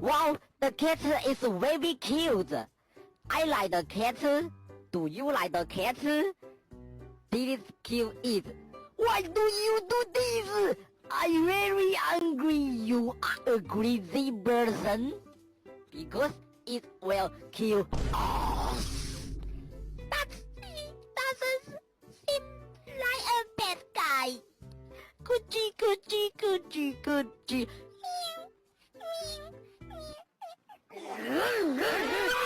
Wow, the cat is very cute. I like the cat. Do you like the cat? Did it kill it? Why do you do this? I'm very angry. You are a crazy person. Because it will kill us. He doesn't seem like a bad guy. Coochie, coochie, coochie, coochie. Meow, meow, meow.